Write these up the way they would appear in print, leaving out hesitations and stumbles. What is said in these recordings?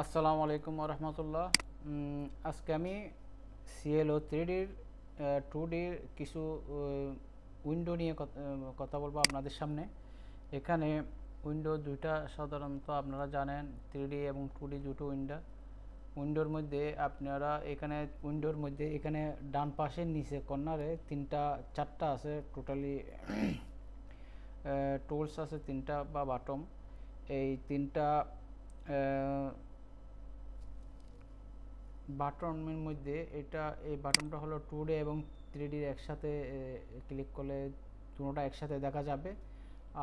আসসালামু আলাইকুম রহমতুল্লাহ। আজকে আমি সিএলও থ্রিডির টু ডির কিছু উইন্ডো নিয়ে কথা বলবো আপনাদের সামনে। এখানে উইন্ডো দুইটা সাধারণত আপনারা জানেন, থ্রিডি এবং টু ডি দুটো উইন্ডোর মধ্যে আপনারা এখানে ডান পাশের নিচে কর্নারে চারটা আছে টোটালি টুলস আছে, তিনটা বা বাটম। এই তিনটা বাটনের মধ্যে এই বাটনটা হলো 2D এবং 3D একসাথে ক্লিক করলে দুটোটা একসাথে দেখা যাবে।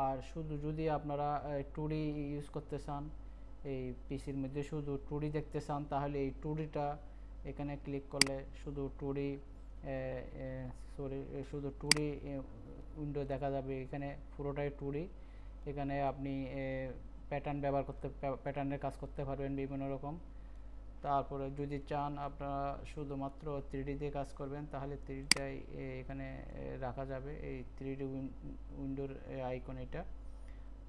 আর শুধু যদি আপনারা 2D ইউজ করতে চান, এই পিসির মধ্যে শুধু 2D দেখতে চান, তাহলে এই 2Dটা এখানে ক্লিক করলে শুধু 2D শুধু 2D উইন্ডো দেখা যাবে। এখানে পুরোটাই 2D। এখানে আপনি প্যাটার্নের কাজ করতে পারবেন বিভিন্ন রকম। তারপরে যদি চান আপনারা শুধুমাত্র 3D দিয়ে কাজ করবেন, তাহলে 3Dটাই এখানে রাখা যাবে। এই 3D উইন্ডোর আইকন এটা।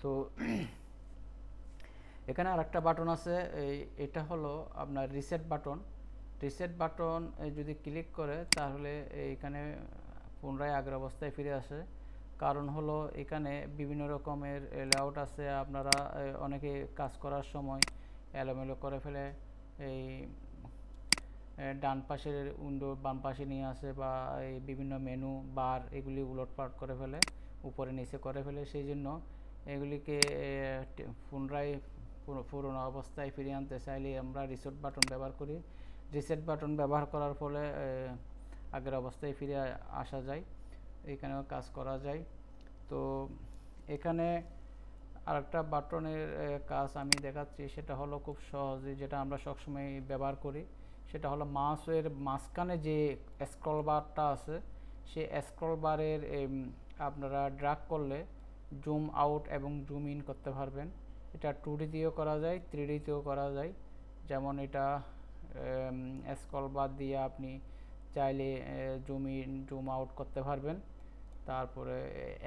তো এখানে আরেকটা বাটন আছে, এটা হলো আপনার রিসেট বাটন যদি ক্লিক করে তাহলে এখানে পুনরায় আগের অবস্থায় ফিরে আসে। কারণ হলো এখানে বিভিন্ন রকমের লেআউট আছে। আপনারা অনেকে কাজ করার সময় এলোমেলো করে ফেলে, এই ডান পাশের উইন্ডো বাম পাশে নিয়ে আসে, বা এই বিভিন্ন মেনু বার এগুলি উলটপালট করে ফেলে, উপরে নিচে করে ফেলে। সেই জন্য এগুলিকে পুনরায় পুরোনো অবস্থায় ফিরিয়ে আনতে চাইলে আমরা রিসেট বাটন ব্যবহার করি। রিসেট বাটন ব্যবহার করার ফলে আগের অবস্থায় ফিরে আসা যায়, এখানেও কাজ করা যায়। তো এখানে আরেকটা বাটনের কাজ আমি দেখাচ্ছি, সেটা হলো খুব সহজে, যেটা আমরা সবসময় ব্যবহার করি। সেটা হলো মাউসের মাঝখানে যে স্ক্রল বারটা আছে, সেই স্ক্রল বারের আপনারা ড্র্যাগ করলে জুম আউট এবং জুম ইন করতে পারবেন। এটা 2D দিয়েও করা যায়, 3D তেও করা যায়। যেমন এটা স্ক্রল বার দিয়ে আপনি চাইলে জুম ইন জুম আউট করতে পারবেন। তারপরে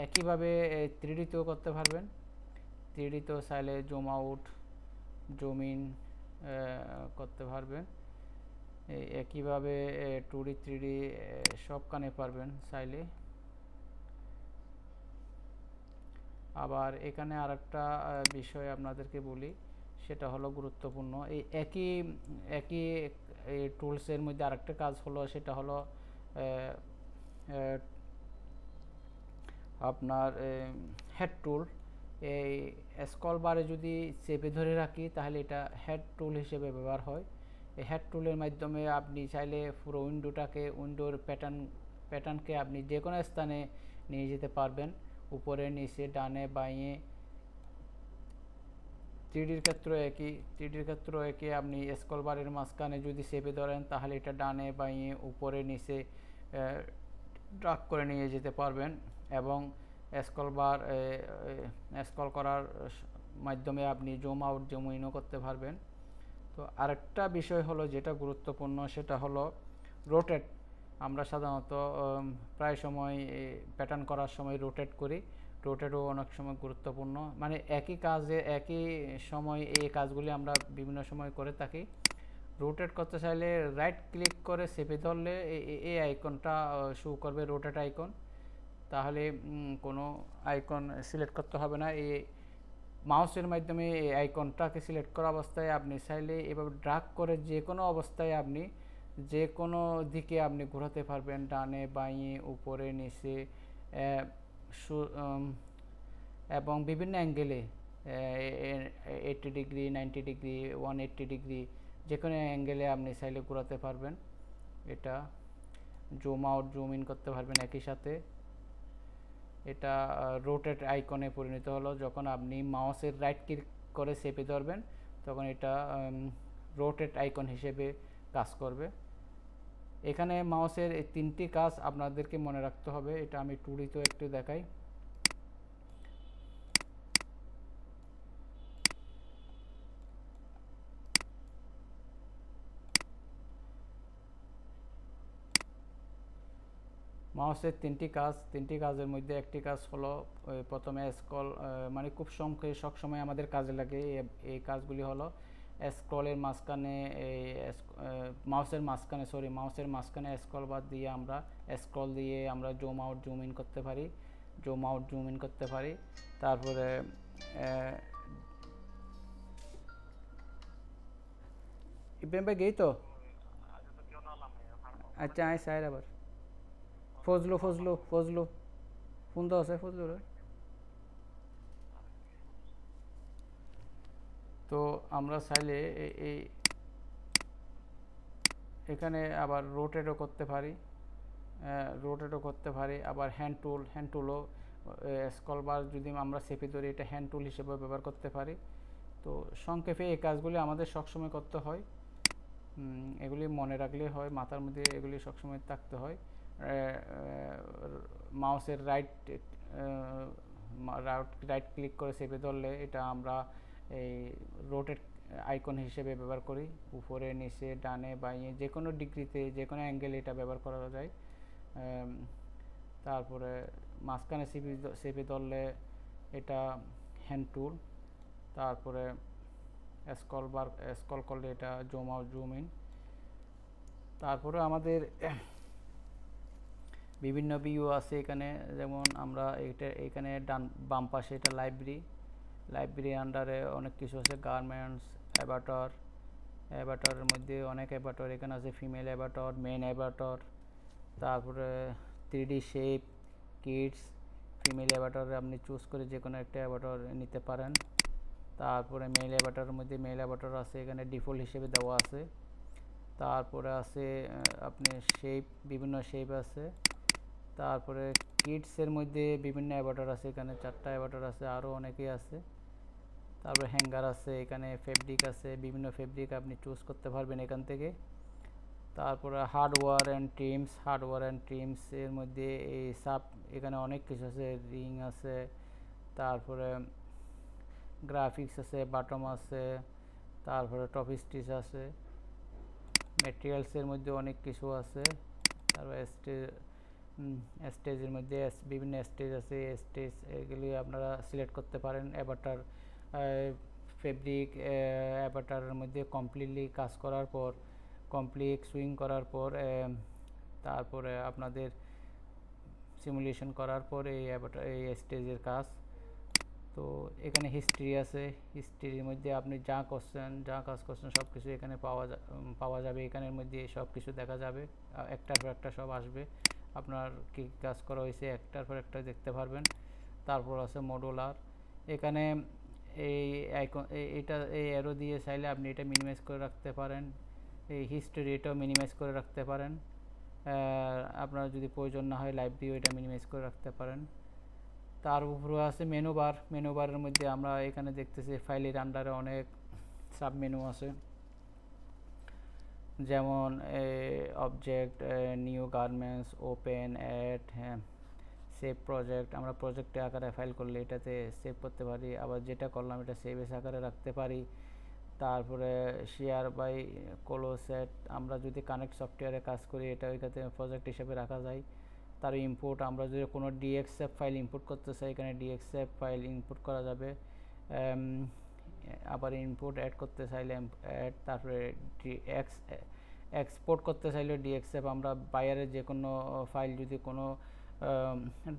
একইভাবে 3D তেও করতে পারবেন। 3D তেও চাইলে জুম আউট জুম ইন করতে পারবেন। একইভাবে 2D 3D সবখানে পারবেন চাইলে। আবার এখানে আরেকটা বিষয় আপনাদেরকে বলি, সেটা হলো গুরুত্বপূর্ণ। এই একই টুলসের মধ্যে আরেকটা কাজ হলো, সেটা হলো আপনার হেড টুল। এই স্ক্রল বারে যদি চেপে ধরে রাখি তাহলে এটা হেড টুল হিসেবে ব্যবহার হয়। এই হেড টুলের মাধ্যমে আপনি চাইলে পুরো উইন্ডোর প্যাটার্নকে আপনি যে কোনো স্থানে নিয়ে যেতে পারবেন, উপরে নিচে ডানে বাঁয়ে। 3Dর ক্ষেত্রেও একই আপনি স্ক্রল বারের মাঝখানে যদি চেপে ধরেন তাহলে এটা ডানে বাঁয়ে উপরে নিচে ড্র্যাগ করে নিয়ে যেতে পারবেন, এবং স্ক্রল করার মাধ্যমে আপনি জুম আউট জুম ইনও করতে পারবেন। তো আরেকটা বিষয় হলো যেটা গুরুত্বপূর্ণ, সেটা হলো রোটেট। আমরা সাধারণত প্রায় সময় প্যাটার্ন করার সময় রোটেট করি। রোটেটও অনেক সময় গুরুত্বপূর্ণ, মানে একই কাজে একই সময় এই কাজগুলি আমরা বিভিন্ন সময় করে থাকি। রোটেট করতে চাইলে রাইট ক্লিক করে চেপে ধরলে এই আইকনটা শো করবে, রোটেট আইকন। তাহলে কোনো আইকন সিলেক্ট করতে হবে না। এই মাউসের মাধ্যমে এই আইকনটাকে সিলেক্ট করা অবস্থায় আপনি চাইলে এভাবে ড্র্যাগ করে যে কোনো অবস্থায় আপনি যে কোনো দিকে আপনি ঘোরাতে পারবেন, ডানে বাঁয়ে উপরে নিচে, এবং বিভিন্ন অ্যাঙ্গেলে 80 ডিগ্রি 90 ডিগ্রি 180 ডিগ্রি যে কোনো অ্যাঙ্গেলে আপনি চাইলে ঘোরাতে পারবেন। এটা জুম আউট জুম ইন করতে পারবেন একই সাথে। এটা রোটেট আইকনে পরিণত হলো। যখন আপনি মাউসের রাইট ক্লিক করে চেপে ধরবেন তখন এটা রোটেট আইকন হিসেবে কাজ করবে। এখানে মাউসের এই তিনটি কাজ আপনাদেরকে মনে রাখতে হবে। এটা আমি 2D তেও একটু দেখাই। মাউসের তিনটি কাজের মধ্যে একটি কাজ হলো প্রথমে স্ক্রল, মানে খুব সবসময় আমাদের কাজে লাগে এই কাজগুলি হলো স্ক্রলের মাঝখানে এই মাউসের মাঝখানে স্ক্রল বার দিয়ে আমরা স্ক্রল দিয়ে আমরা জুম আউট জুম ইন করতে পারি, তারপরে ইব্রাহিম ভাই গেই তো আচ্ছা আয় স্যার আবার ফজলু ফোন তো আছে ফজলু রে। তো আমরা চাইলে এই এখানে আবার রোটেটও করতে পারি, আবার হ্যান্ড টুলও স্ক্রল বার যদি আমরা চেপে ধরি এটা হ্যান্ড টুল হিসেবে ব্যবহার করতে পারি। তো সংক্ষেপে এই কাজগুলি আমাদের সবসময় করতে হয়, এগুলি মনে রাখলে হয়, মাথার মধ্যে এগুলি সবসময় থাকতে হয়। মাউসের রাইট ক্লিক করে চেপে ধরলে এটা আমরা এই রোটেট আইকন হিসেবে ব্যবহার করি, উপরে নিচে ডানে বাঁয়ে যে কোনো ডিগ্রিতে যে কোনো অ্যাঙ্গেলে এটা ব্যবহার করা যায়। তারপরে মাঝখানে চেপে ধরলে এটা হ্যান্ড টুল, তারপরে স্ক্রল করলে এটা জুম আউট জুম ইন। তারপরে আমাদের বিভিন্ন ভিউ আছে এখানে, যেমন আমরা এখানে বাম পাশে এটা লাইব্রেরি আন্ডারে অনেক কিছু আছে, গার্মেন্টস, অ্যাভাটারের মধ্যে অনেক অ্যাভাটার এখানে আছে, ফিমেল অ্যাভাটার, মেন অ্যাভাটার, তারপরে 3D শেপ, কিডস, ফিমেল অ্যাভাটারে আপনি চুজ করে যে কোনো একটা অ্যাভাটার নিতে পারেন। তারপরে মেল অ্যাভাটারের মধ্যে মেল অ্যাভাটার আছে এখানে ডিফল্ট হিসেবে দেওয়া আছে। তারপরে আছে আপনি বিভিন্ন শেপ আছে। তারপরে কিডসের মধ্যে বিভিন্ন অ্যাভাটার আছে, এখানে 4টা অ্যাভাটার আছে, আরও অনেকেই আছে। তারপরে হ্যাঙ্গার আছে, এখানে ফেব্রিক আছে, বিভিন্ন ফেব্রিক আপনি চুজ করতে পারবেন এখান থেকে। তারপরে হার্ডওয়্যার অ্যান্ড ট্রিমস এর মধ্যে এই এখানে অনেক কিছু আছে, রিং আছে, তারপরে গ্রাফিক্স আছে, বাটম আছে, তারপরে টপ স্টিচ আছে, ম্যাটেরিয়ালসের মধ্যে অনেক কিছু আছে। তারপরে স্টেজের মধ্যে বিভিন্ন স্টেজ আছে, এগুলি আপনারা সিলেক্ট করতে পারেন। অ্যাভাটার ফেব্রিক অ্যাভাটারের মধ্যে কমপ্লিটলি কাজ করার পর, কমপ্লিট সুইং করার পর, তারপরে আপনাদের সিমুলেশন করার পর এই স্টেজের কাজ। তো এখানে হিস্ট্রি আছে, হিস্ট্রির মধ্যে আপনি যা কাজ করছেন সব কিছু এখানে পাওয়া যাবে, এখানের মধ্যে সব কিছু দেখা যাবে, একটার পর একটা সব আসবে, আপনার কী কাজ করা হয়েছে একটার পর একটা দেখতে পারবেন। তারপর আছে মডুলার, এখানে এই আইকন এই অ্যারো দিয়ে চাইলে আপনি এটা মিনিমাইজ করে রাখতে পারেন, এই হিস্ট্রি এটাও মিনিমাইজ করে রাখতে পারেন, আপনার যদি প্রয়োজন না হয় লাইভ ভিউ এটা মিনিমাইজ করে রাখতে পারেন। তার উপরে আছে মেনু বারের মধ্যে আমরা এখানে দেখতেছি ফাইলের আন্ডারে অনেক সাব মেনু আছে, যেমন object, new garments, open, add, save project, আমরা প্রজেক্টে আকারে ফাইল করলে এটাতে সেভ করতে পারি, আবার যেটা করলাম এটা সেভ এস আকারে রাখতে পারি। তারপরে শেয়ার বাই কোলোসেট, আমরা যদি কানেক্ট সফটওয়্যারে কাজ করি এটা ওইখানে প্রজেক্ট হিসেবে রাখা যায়। তার ইম্পোর্ট, আমরা যদি কোনো ডিএক্সএফ ফাইল ইম্পোর্ট করতে চাই এখানে ডিএক্সএফ ফাইল ইম্পোর্ট করা যাবে। আবার ইম্পোর্ট অ্যাড করতে চাইলে অ্যাড, তারপরে এক্সপোর্ট করতে চাইলে ডিএক্সএফ, আমরা বাইরের যে কোনো ফাইল যদি কোনো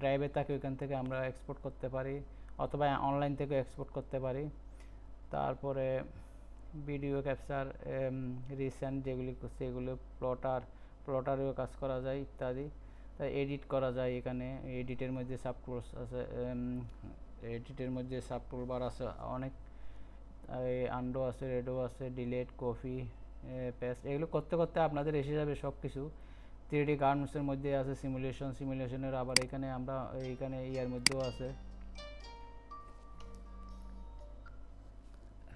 ড্রাইভে থাকে ওইখান থেকে আমরা এক্সপোর্ট করতে পারি, অথবা অনলাইন থেকে এক্সপোর্ট করতে পারি। তারপরে ভিডিও ক্যাপচার, রিসেন্ট যেগুলি করছে এগুলো প্লটারেও কাজ করা যায় ইত্যাদি। তাই এডিট করা যায়, এখানে এডিটের মধ্যে সাবটুলস আছে, সাবটুলবার আছে অনেক, আন্ডো আছে, রেডো আছে, ডিলেট, কপি, পেস্ট, এগুলো করতে করতে আপনাদের এসে যাবে সব কিছু। 3D গার্মেন্টসের মধ্যে আছে সিমুলেশনের, আবার এখানে আমরা এইখানে ইয়ার মধ্যেও আছে।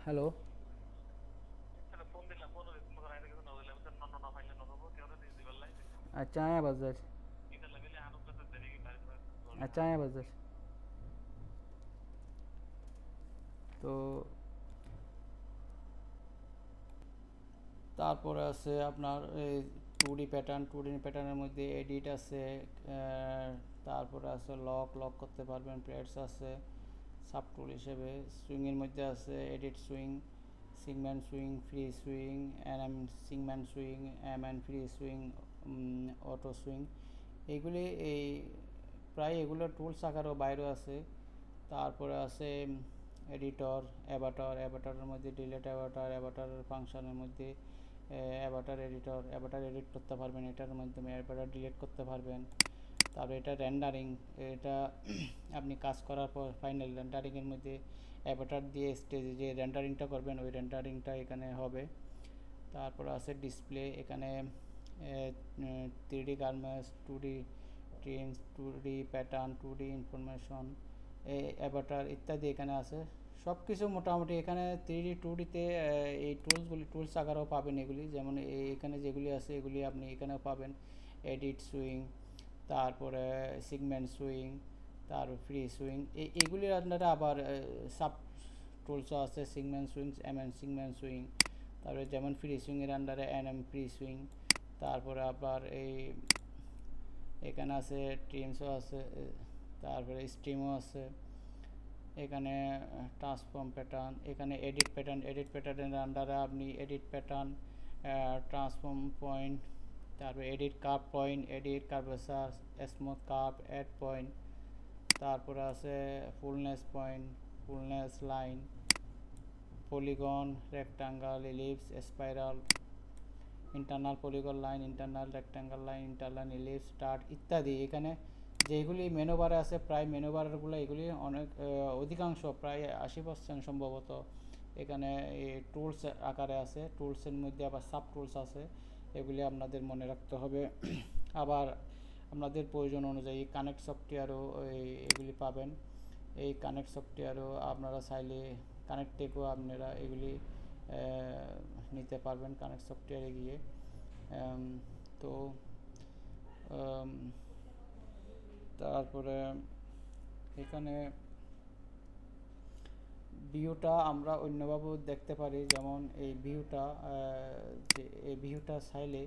হ্যালো, अच्छा आया बजर, अच्छा आया बजर। তো তারপরে আছে আপনার এই 2D প্যাটার্নের মধ্যে এডিট আছে, তারপরে আছে লক করতে পারবেন, প্লেটস আছে সাবটুল হিসেবে, সুইংয়ের মধ্যে আছে এডিট সুইং, সিগম্যান সুইং, ফ্রি সুইং, এনএম সিগম্যান swing, MN free swing, auto swing, এইগুলি প্রায় এগুলো টুলস আকারেও বাইরেও আছে। তারপরে আছে এডিটর, অ্যাভাটারের মধ্যে ডিলেট অ্যাভাটার ফাংশনের মধ্যে অ্যাভাটার এডিট করতে পারবেন, এটার মাধ্যমে অ্যাভাটার ডিলিট করতে পারবেন। তারপরে এটা রেন্ডারিং, এটা আপনি কাজ করার পর ফাইনাল রেন্ডারিংয়ের মধ্যে অ্যাভাটার দিয়ে স্টেজে যে রেন্ডারিংটা করবেন ওই রেন্ডারিংটা এখানে হবে। তারপর আছে ডিসপ্লে, এখানে 3D garments, 2D trims, 2D pattern, 2D information, Avatar ইত্যাদি এখানে আছে। সব কিছু মোটামুটি এখানে 3D 2Dতে এই টুলস আকারেও পাবেন এগুলি, যেমন এখানে যেগুলি আছে এগুলি আপনি এখানেও পাবেন। এডিট সুইং, তারপরে সিগমেন্ট সুইং, তারপর ফ্রি সুইং, এইগুলির আন্ডারে আবার সাব টুলসও আছে, segment swing, MN segment swing, তারপরে যেমন ফ্রি সুইংয়ের আন্ডারে এনএম ফ্রি সুইং, তারপরে আবার এখানে আছে ট্রিমসও আছে, তারপরে স্ট্রিমও আছে, এখানে ট্রান্সফর্ম প্যাটার্ন, এখানে এডিট প্যাটার্নের আন্ডারে আপনি এডিট প্যাটার্ন, ট্রান্সফর্ম পয়েন্ট, তারপরে edit curve point, edit curvature, smooth curve, add point, তারপরে আছে fullness point, fullness line, polygon, rectangle, ellipse, spiral, internal polygon line, internal rectangle line, internal ellipse, start ইত্যাদি। এখানে যেগুলি menu বারে আছে প্রায় menu বারগুলো এগুলি অনেক অধিকাংশ প্রায় 80% সম্ভবত এখানে টুলস আকারে আছে। টুলসের মধ্যে আবার সাব টুলস আছে, এগুলি আপনাদের মনে রাখতে হবে। আবার আপনাদের প্রয়োজন অনুযায়ী কানেক্ট সফটওয়্যারও এগুলি পাবেন। এই কানেক্ট সফটওয়্যারও আপনারা চাইলে কানেক্ট থেকেও আপনারা এগুলি নিতে পারবেন কানেক্ট সফটওয়্যারে গিয়ে। তো তারপরে এখানে ভিউটা আমরা অন্যভাবেও দেখতে পারি, যেমন এই ভিউটা চাইলে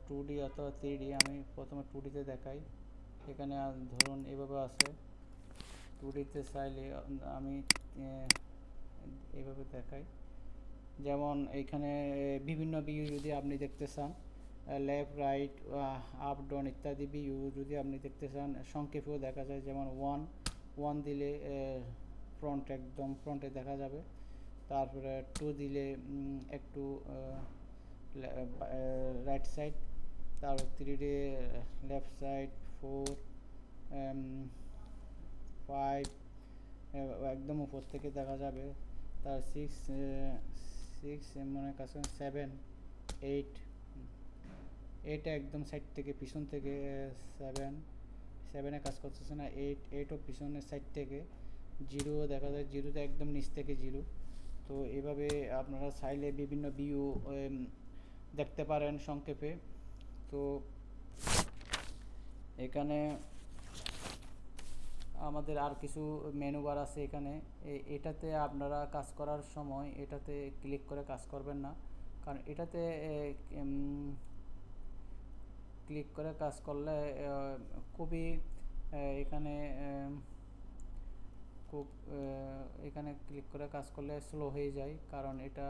2D অথবা 3D, আমি প্রথমে 2Dতে দেখাই। এখানে ধরুন এভাবে আছে, 2Dতে চাইলে আমি এইভাবে দেখাই। যেমন এইখানে বিভিন্ন ভিউ যদি আপনি দেখতে চান, লেফট রাইট আপ ডাউন ইত্যাদি ভিউ যদি আপনি দেখতে চান সংক্ষেপেও দেখা যায়। যেমন ওয়ান দিলে একদম ফ্রন্টে দেখা যাবে, তারপরে 2 দিলে একটু রাইট সাইড, তারপর 3 দিয়ে লেফট সাইড, 4 5 একদম উপর থেকে দেখা যাবে, তার 6 মনে কাছে 7 8 8 একদম সাইড থেকে পিছন থেকে 7 কাজ করতেছে না, 8ও পিছনের সাইড থেকে, 0 দেখা যায়, 0তে একদম নিচ থেকে 0। তো এভাবে আপনারা চাইলে বিভিন্ন ভিউ দেখতে পারেন সংক্ষেপে। তো এখানে আমাদের আর কিছু মেনু বার আছে এখানে, এটাতে আপনারা কাজ করার সময় এটাতে ক্লিক করে কাজ করবেন না, কারণ এটাতে ক্লিক করে কাজ করলে খুবই এখানে এখানে ক্লিক করে কাজ করলে স্লো হয়ে যায়, কারণ এটা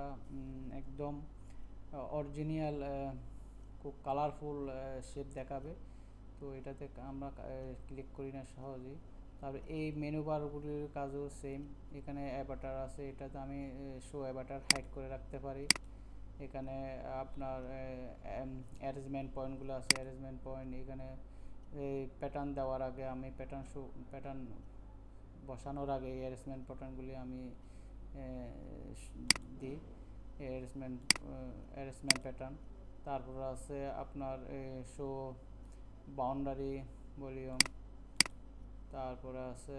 একদম অরিজিনাল খুব কালারফুল শেপ দেখাবে। তো এটাতে আমরা ক্লিক করি না সহজেই। তারপরে এই মেনু বারগুলির কাজও সেম, এখানে অ্যাভাটার আছে, এটাতে আমি শো অ্যাভাটার হাইড করে রাখতে পারি। এখানে আপনার অ্যারেঞ্জমেন্ট পয়েন্টগুলো আছে, অ্যারেঞ্জমেন্ট পয়েন্ট, এখানে এই প্যাটার্ন দেওয়ার আগে আমি প্যাটার্ন বসানোর আগে এই অ্যারেঞ্জমেন্ট প্যাটার্নগুলি আমি দিই, অ্যারেঞ্জমেন্ট প্যাটার্ন। তারপর আছে আপনার শো বাউন্ডারি ভলিউম, তারপরে আছে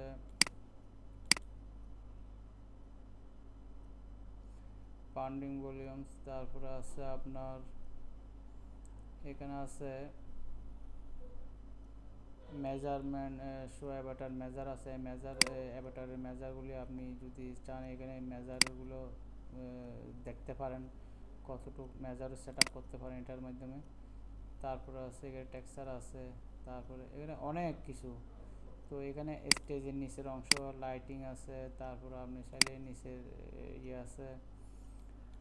বাউন্ডিং ভলিউমস, তারপরে আছে আপনার এখানে আছে মেজারমেন্ট, শো অ্যাভাটার মেজার আছে, অ্যাভাটারের মেজারগুলি আপনি যদি চান এখানে মেজারগুলো দেখতে পারেন, কতটুকু মেজার সেট আপ করতে পারেন এটার মাধ্যমে। তারপরে আছে এখানে টেক্সচার আছে, তারপরে এখানে অনেক কিছু। তো এখানে স্টেজের নিচের অংশ লাইটিং আছে, তারপরে আপনি চাইলে নিচের আছে,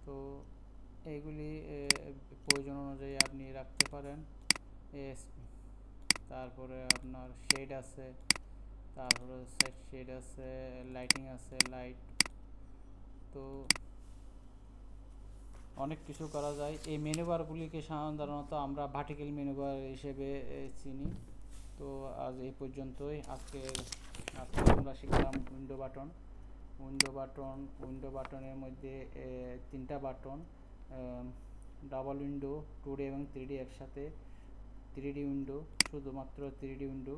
তো এইগুলি প্রয়োজন অনুযায়ী আপনি রাখতে পারেন। তারপরে আপনার শেড আছে, তারপরে সাইড শেড আছে, লাইটিং আছে, লাইট, তো অনেক কিছু করা যায়। এই মেনু বারগুলিকে সাধারণত আমরা ভার্টিক্যাল মেনু বার হিসেবে চিনি। তো আজ এই পর্যন্তই। আজকে আমরা শিখলাম উইন্ডো বাটনের মধ্যে তিনটা বাটন, ডাবল উইন্ডো, 2D এবং 3D একসাথে, 3D উইন্ডো, শুধুমাত্র 3D উইন্ডো,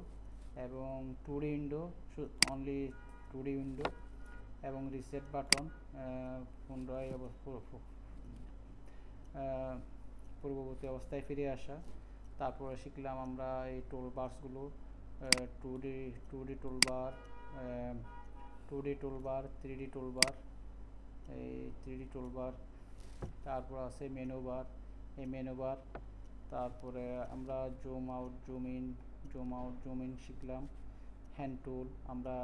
এবং 2D window, only 2D window, এবং রিসেট বাটন, পুনরায় পূর্ববর্তী অবস্থায় ফিরে আসা। তারপরে শিখলাম আমরা এই টুলবারসগুলো, 2D toolbar, 2D toolbar, 3D toolbar, এই 3D টুলবার, তারপর আছে মেনু বার, এই মেনু বার, তারপরে আমরা জুম আউট, জুম ইন শিখলাম। হ্যান্ড টুল, আমরা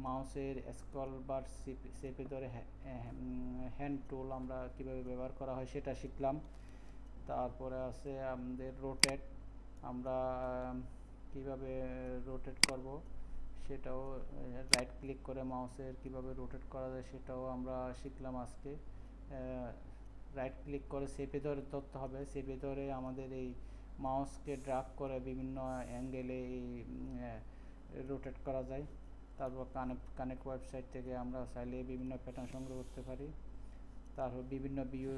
মাউসের স্ক্রল বার চেপে ধরে হ্যান্ড টুল আমরা কীভাবে ব্যবহার করা হয় সেটা শিখলাম। তারপরে আছে আমাদের রোটেট, আমরা কিভাবে রোটেট করব সেটাও, রাইট ক্লিক করে মাউসের কিভাবে রোটেট করা যায় সেটাও আমরা শিখলাম আজকে। রাইট ক্লিক করে চেপে ধরে ধরতে হবে, চেপে ধরে আমাদের এই মাউসকে ড্র্যাগ করে বিভিন্ন অ্যাঙ্গেলে রোটেট করা যায়। তারপর কানেক্ট ওয়েবসাইট থেকে আমরা চাইলে বিভিন্ন প্যাটার্ন সংগ্রহ করতে পারি। তারপর বিভিন্ন ভিউ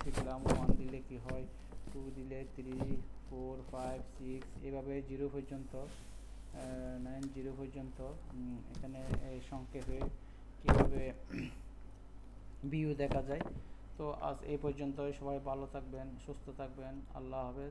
শিখলাম, 1 দিলে কি হয়, 2 দিলে, 3, 4, 5, 6, এভাবে 0 পর্যন্ত, 9, 0 পর্যন্ত এখানে সংক্ষেপে কীভাবে ভিউ দেখা যায়। তো আজ এই পর্যন্তই। সবাই ভালো থাকবেন, সুস্থ থাকবেন। আল্লাহ হাফেজ।